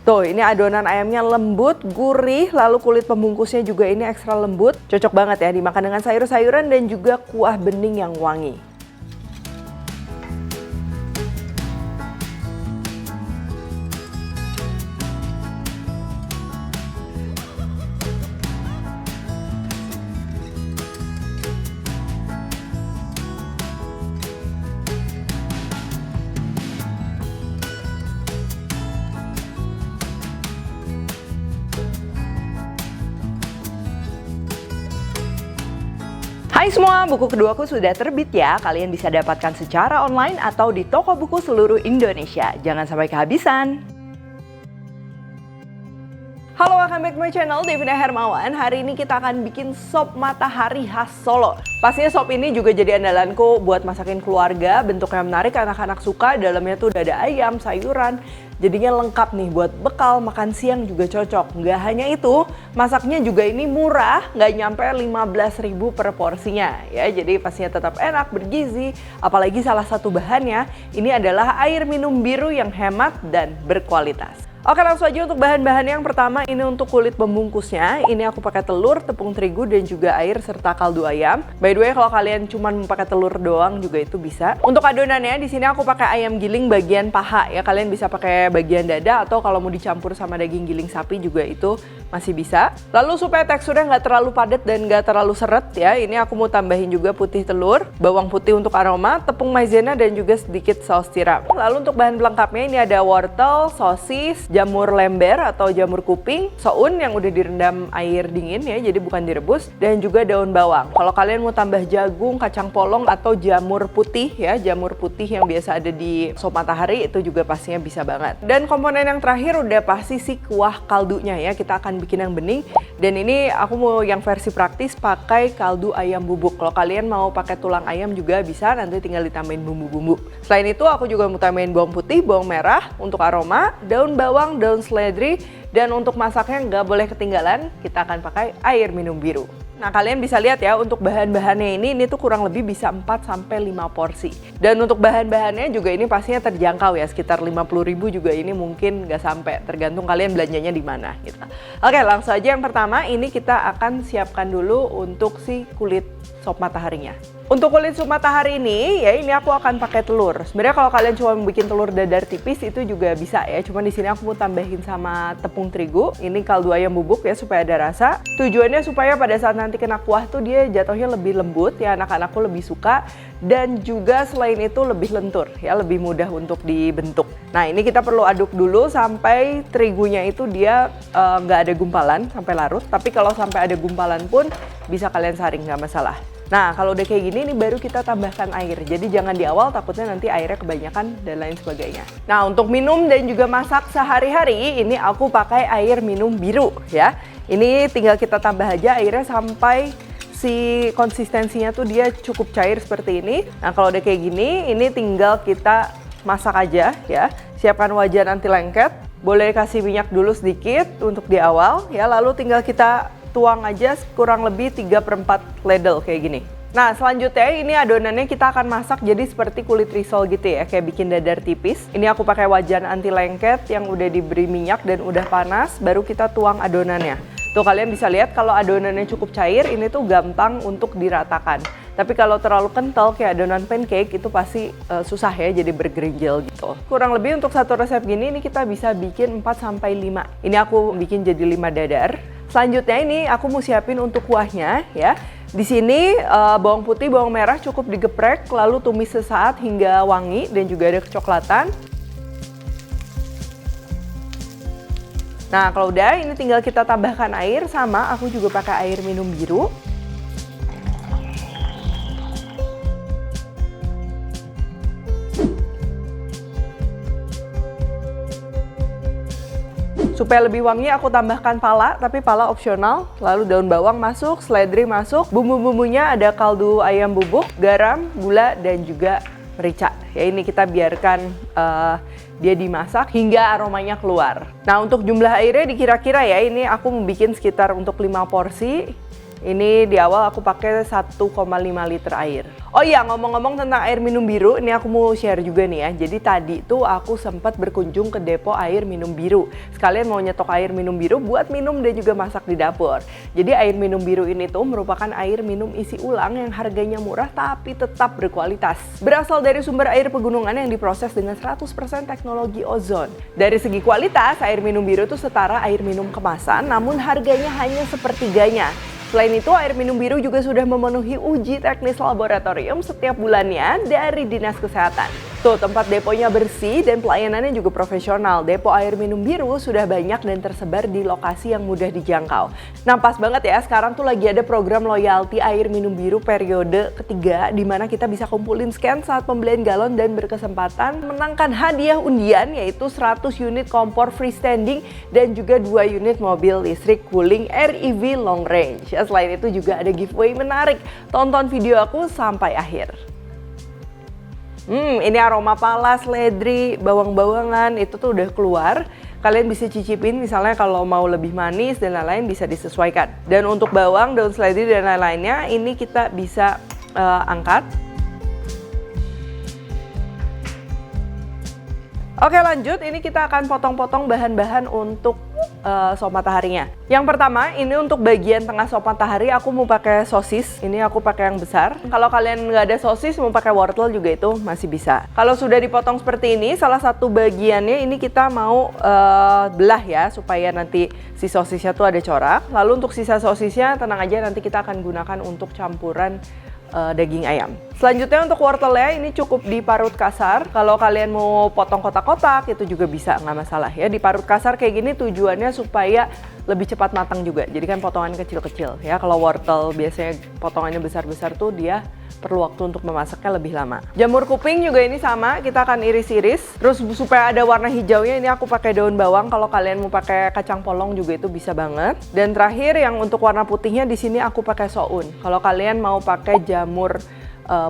Tuh, ini adonan ayamnya lembut, gurih, lalu kulit pembungkusnya juga ini ekstra lembut. Cocok banget ya dimakan dengan sayur-sayuran dan juga kuah bening yang wangi. Hai semua, buku keduaku sudah terbit ya. Kalian bisa dapatkan secara online atau di toko buku seluruh Indonesia. Jangan sampai kehabisan. Halo, welcome back to my channel, Devina Hermawan. Hari ini kita akan bikin sop matahari khas Solo. Pastinya sop ini juga jadi andalanku buat masakin keluarga. Bentuknya menarik, anak-anak suka. Dalamnya tuh udah ada ayam, sayuran. Jadinya lengkap nih buat bekal makan siang juga cocok. Nggak hanya itu, masaknya juga ini murah, nggak nyampe 15.000 per porsinya ya. Jadi pastinya tetap enak, bergizi. Apalagi salah satu bahannya ini adalah air minum biru yang hemat dan berkualitas. Oke, langsung aja untuk bahan-bahannya. Yang pertama ini untuk kulit pembungkusnya. Ini aku pakai telur, tepung terigu, dan juga air serta kaldu ayam. By the way, kalau kalian cuma pakai telur doang juga itu bisa. Untuk adonannya di sini aku pakai ayam giling bagian paha ya. Kalian bisa pakai bagian dada atau kalau mau dicampur sama daging giling sapi juga itu masih bisa. Lalu supaya teksturnya nggak terlalu padat dan nggak terlalu seret ya, ini aku mau tambahin juga putih telur, bawang putih untuk aroma, tepung maizena, dan juga sedikit saus tiram. Lalu untuk bahan pelengkapnya ini ada wortel, sosis, jamur lember atau jamur kuping, soun yang udah direndam air dingin ya, jadi bukan direbus, dan juga daun bawang. Kalau kalian mau tambah jagung, kacang polong, atau jamur putih ya, jamur putih yang biasa ada di sop matahari itu juga pastinya bisa banget. Dan komponen yang terakhir udah pasti si kuah kaldunya ya, kita akan bikin yang bening. Dan ini aku mau yang versi praktis pakai kaldu ayam bubuk. Kalau kalian mau pakai tulang ayam juga bisa, nanti tinggal ditambahin bumbu-bumbu. Selain itu aku juga mau tambahin bawang putih, bawang merah untuk aroma, daun bawang, daun seledri, dan untuk masaknya nggak boleh ketinggalan, kita akan pakai air minum biru. Nah, kalian bisa lihat ya untuk bahan-bahannya ini tuh kurang lebih bisa 4-5 porsi. Dan untuk bahan-bahannya juga ini pastinya terjangkau ya, sekitar 50.000 juga ini mungkin nggak sampai, tergantung kalian belanjanya di mana gitu. Oke, langsung aja yang pertama ini kita akan siapkan dulu untuk si kulit sop mataharinya. Untuk kulit sop matahari ini ya, ini aku akan pakai telur. Sebenarnya kalau kalian cuma bikin telur dadar tipis itu juga bisa ya. Cuman di sini aku mau tambahin sama tepung terigu. Ini kaldu ayam bubuk ya supaya ada rasa. Tujuannya supaya pada saat nanti kena kuah tuh dia jatuhnya lebih lembut ya, anak-anakku lebih suka. Dan juga selain itu lebih lentur ya, lebih mudah untuk dibentuk. Nah, ini kita perlu aduk dulu sampai terigunya itu dia nggak ada gumpalan sampai larut. Tapi kalau sampai ada gumpalan pun bisa kalian saring, nggak masalah. Nah, kalau udah kayak gini nih baru kita tambahkan air. Jadi jangan di awal, takutnya nanti airnya kebanyakan dan lain sebagainya. Nah, untuk minum dan juga masak sehari-hari ini aku pakai air minum biru ya. Ini tinggal kita tambah aja airnya sampai si konsistensinya tuh dia cukup cair seperti ini. Nah, kalau udah kayak gini, ini tinggal kita masak aja ya. Siapkan wajan anti lengket. Boleh kasih minyak dulu sedikit untuk di awal ya, lalu tinggal kita tuang aja kurang lebih 3/4 ladle kayak gini. Nah, selanjutnya ini adonannya kita akan masak jadi seperti kulit risol gitu ya, kayak bikin dadar tipis. Ini aku pakai wajan anti lengket yang udah diberi minyak dan udah panas, baru kita tuang adonannya. Tuh, kalian bisa lihat kalau adonannya cukup cair, ini tuh gampang untuk diratakan. Tapi kalau terlalu kental kayak adonan pancake itu pasti susah ya, jadi bergerinjal gitu. Kurang lebih untuk satu resep gini ini kita bisa bikin 4-5. Ini aku bikin jadi 5 dadar. Selanjutnya ini aku mau siapin untuk kuahnya ya. Di sini bawang putih, bawang merah cukup digeprek, lalu tumis sesaat hingga wangi dan juga ada kecoklatan. Nah, kalau udah ini tinggal kita tambahkan air, sama aku juga pakai air minum biru. Supaya lebih wangi aku tambahkan pala, tapi pala opsional. Lalu daun bawang masuk, seledri masuk. Bumbu-bumbunya ada kaldu ayam bubuk, garam, gula, dan juga merica. Ya, ini kita biarkan dia dimasak hingga aromanya keluar. Nah, untuk jumlah airnya dikira-kira ya, ini aku mau bikin sekitar untuk 5 porsi. Ini di awal aku pakai 1,5 liter air. Oh iya, ngomong-ngomong tentang air minum biru, ini aku mau share juga nih ya. Jadi tadi tuh aku sempat berkunjung ke depo air minum biru. Sekalian mau nyetok air minum biru buat minum dan juga masak di dapur. Jadi air minum biru ini tuh merupakan air minum isi ulang yang harganya murah tapi tetap berkualitas. Berasal dari sumber air pegunungan yang diproses dengan 100% teknologi ozon. Dari segi kualitas, air minum biru tuh setara air minum kemasan, namun harganya hanya sepertiganya. Selain itu, air minum biru juga sudah memenuhi uji teknis laboratorium setiap bulannya dari Dinas Kesehatan. Tuh, tempat deponya bersih dan pelayanannya juga profesional. Depo air minum biru sudah banyak dan tersebar di lokasi yang mudah dijangkau. Nah, pas banget ya, sekarang tuh lagi ada program loyalty air minum biru periode ketiga, di mana kita bisa kumpulin scan saat pembelian galon dan berkesempatan menangkan hadiah undian, yaitu 100 unit kompor freestanding dan juga 2 unit mobil listrik cooling REV long range. Selain itu juga ada giveaway menarik. Tonton video aku sampai akhir. Ini aroma pala, seledri, bawang-bawangan itu tuh udah keluar. Kalian bisa cicipin misalnya kalau mau lebih manis dan lain-lain bisa disesuaikan. Dan untuk bawang, daun seledri dan lain-lainnya ini kita bisa angkat. Oke, lanjut, ini kita akan potong-potong bahan-bahan untuk sop mataharinya. Yang pertama, ini untuk bagian tengah sop matahari aku mau pakai sosis. Ini aku pakai yang besar. Kalau kalian nggak ada sosis, mau pakai wortel juga itu masih bisa. Kalau sudah dipotong seperti ini, salah satu bagiannya ini kita mau belah ya, supaya nanti si sosisnya tuh ada corak. Lalu untuk sisa sosisnya, tenang aja, nanti kita akan gunakan untuk campuran daging ayam. Selanjutnya untuk wortelnya ini cukup diparut kasar. Kalau kalian mau potong kotak-kotak itu juga bisa, nggak masalah ya. Diparut kasar kayak gini tujuannya supaya lebih cepat matang juga. Jadi kan potongan kecil-kecil ya. Kalau wortel biasanya potongannya besar-besar tuh dia perlu waktu untuk memasaknya lebih lama. Jamur kuping juga ini sama, kita akan iris-iris. Terus supaya ada warna hijaunya ini aku pakai daun bawang. Kalau kalian mau pakai kacang polong juga itu bisa banget. Dan terakhir yang untuk warna putihnya di sini aku pakai soun. Kalau kalian mau pakai jamur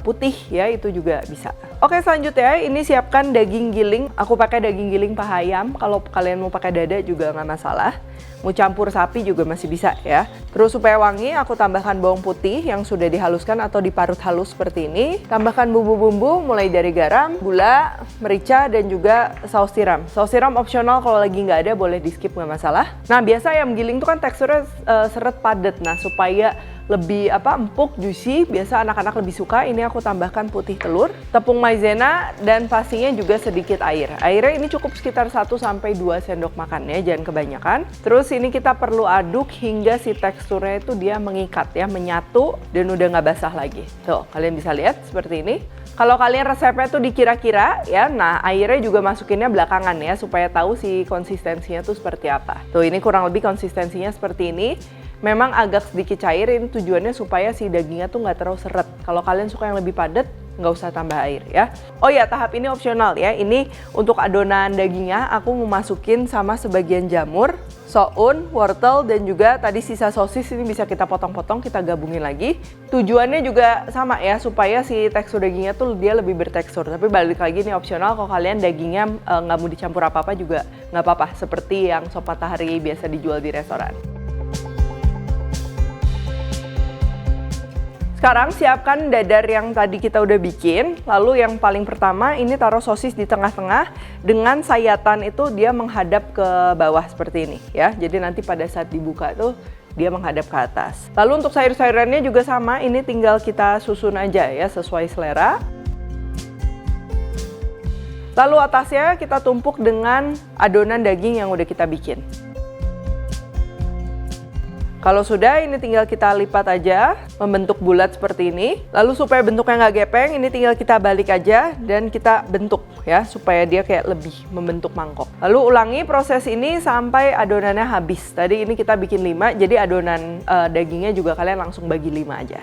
putih ya itu juga bisa. Oke, selanjutnya ini siapkan daging giling. Aku pakai daging giling paha ayam. Kalau kalian mau pakai dada juga nggak masalah. Mau campur sapi juga masih bisa ya. Terus supaya wangi aku tambahkan bawang putih yang sudah dihaluskan atau diparut halus seperti ini. Tambahkan bumbu-bumbu mulai dari garam, gula, merica dan juga saus tiram. Saus tiram opsional, kalau lagi nggak ada boleh di skip, nggak masalah. Nah, biasa ayam giling tuh kan teksturnya seret padat. Nah, supaya lebih empuk, juicy, biasa anak-anak lebih suka, ini aku tambahkan putih telur, tepung maizena, dan pastinya juga sedikit air. Airnya ini cukup sekitar 1-2 sendok makan ya, jangan kebanyakan. Terus ini kita perlu aduk hingga si teksturnya itu dia mengikat ya, menyatu dan udah nggak basah lagi. Tuh, kalian bisa lihat seperti ini. Kalau kalian resepnya tuh dikira-kira ya, nah airnya juga masukinnya belakangan ya, supaya tahu si konsistensinya tuh seperti apa. Tuh, ini kurang lebih konsistensinya seperti ini. Memang agak sedikit cair, ini tujuannya supaya si dagingnya tuh nggak terlalu seret. Kalau kalian suka yang lebih padat, nggak usah tambah air ya. Oh ya, tahap ini opsional ya. Ini untuk adonan dagingnya aku mau masukin sama sebagian jamur, soun, wortel, dan juga tadi sisa sosis ini bisa kita potong-potong, kita gabungin lagi. Tujuannya juga sama ya, supaya si tekstur dagingnya tuh dia lebih bertekstur. Tapi balik lagi ini opsional, kalau kalian dagingnya nggak mau dicampur apa-apa juga nggak apa-apa. Seperti yang sop matahari biasa dijual di restoran. Sekarang siapkan dadar yang tadi kita udah bikin. Lalu yang paling pertama ini taruh sosis di tengah-tengah dengan sayatan itu dia menghadap ke bawah seperti ini ya. Jadi nanti pada saat dibuka tuh dia menghadap ke atas. Lalu untuk sayur-sayurannya juga sama, ini tinggal kita susun aja ya sesuai selera. Lalu atasnya kita tumpuk dengan adonan daging yang udah kita bikin. Kalau sudah, ini tinggal kita lipat aja, membentuk bulat seperti ini. Lalu supaya bentuknya nggak gepeng, ini tinggal kita balik aja dan kita bentuk ya, supaya dia kayak lebih membentuk mangkok. Lalu ulangi proses ini sampai adonannya habis. Tadi ini kita bikin 5, jadi adonan dagingnya juga kalian langsung bagi 5 aja.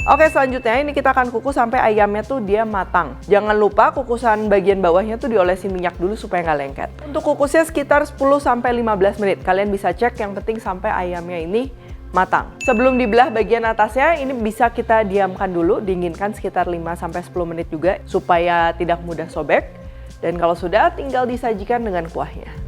Oke, selanjutnya ini kita akan kukus sampai ayamnya tuh dia matang. Jangan lupa kukusan bagian bawahnya tuh diolesin minyak dulu supaya nggak lengket. Untuk kukusnya sekitar 10-15 menit. Kalian bisa cek, yang penting sampai ayamnya ini matang. Sebelum dibelah bagian atasnya, ini bisa kita diamkan dulu, dinginkan sekitar 5-10 menit juga supaya tidak mudah sobek. Dan kalau sudah, tinggal disajikan dengan kuahnya.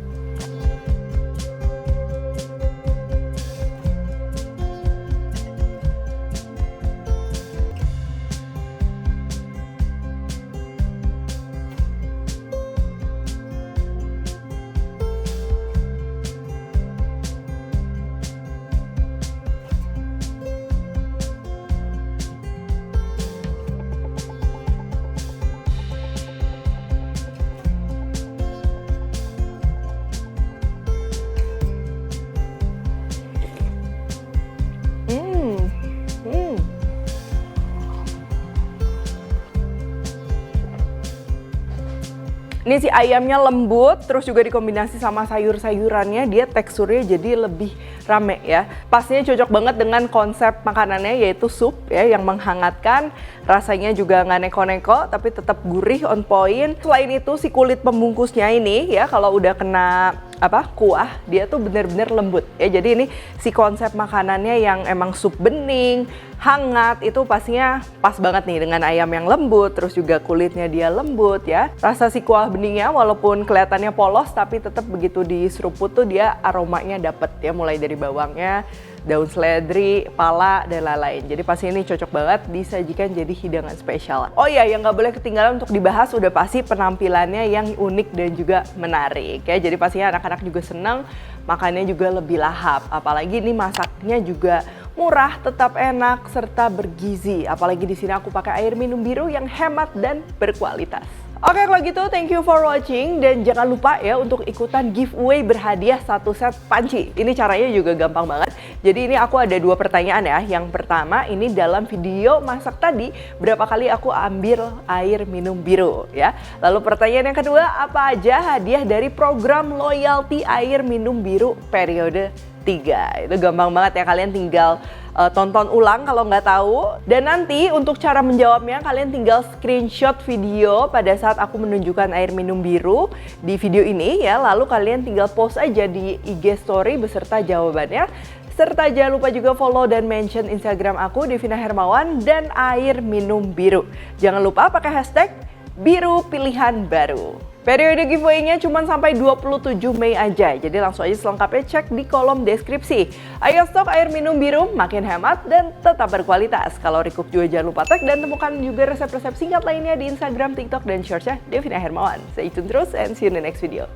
Ini si ayamnya lembut, terus juga dikombinasi sama sayur-sayurannya, dia teksturnya jadi lebih rame ya. Pastinya cocok banget dengan konsep makanannya yaitu sup ya, yang menghangatkan. Rasanya juga nggak neko-neko, tapi tetap gurih, on point. Selain itu si kulit pembungkusnya ini ya, kalau udah kena kuah, dia tuh bener-bener lembut ya. Jadi ini si konsep makanannya yang emang sup bening, hangat, itu pastinya pas banget nih dengan ayam yang lembut, terus juga kulitnya dia lembut ya. Rasa si kuah beningnya walaupun kelihatannya polos, tapi tetap begitu diseruput tuh dia aromanya dapet ya, mulai dari bawangnya, daun seledri, pala, dan lain-lain. Jadi pasti ini cocok banget disajikan jadi hidangan spesial. Oh iya, yang nggak boleh ketinggalan untuk dibahas udah pasti penampilannya yang unik dan juga menarik ya. Jadi pastinya anak-anak juga senang, makannya juga lebih lahap. Apalagi ini masaknya juga murah, tetap enak, serta bergizi. Apalagi di sini aku pakai air minum biru yang hemat dan berkualitas. Oke, kalau gitu thank you for watching, dan jangan lupa ya untuk ikutan giveaway berhadiah 1 set panci. Ini caranya juga gampang banget. Jadi ini aku ada 2 pertanyaan ya. Yang pertama, ini dalam video masak tadi berapa kali aku ambil air minum biru ya. Lalu pertanyaan yang kedua, apa aja hadiah dari program loyalty air minum biru periode 3. Itu gampang banget ya, kalian tinggal tonton ulang kalau nggak tahu. Dan nanti untuk cara menjawabnya, kalian tinggal screenshot video pada saat aku menunjukkan air minum biru di video ini ya. Lalu kalian tinggal post aja di IG story beserta jawabannya. Serta jangan lupa juga follow dan mention Instagram aku Devina Hermawan dan air minum biru. Jangan lupa pakai hashtag biru pilihan baru. Periode giveaway-nya cuma sampai 27 Mei aja, jadi langsung aja selengkapnya cek di kolom deskripsi. Ayo stok air minum biru, makin hemat dan tetap berkualitas. Kalau recook juga jangan lupa tag dan temukan juga resep-resep singkat lainnya di Instagram, TikTok, dan Shorts-nya Devina Hermawan. Stay tune terus and see you in the next video.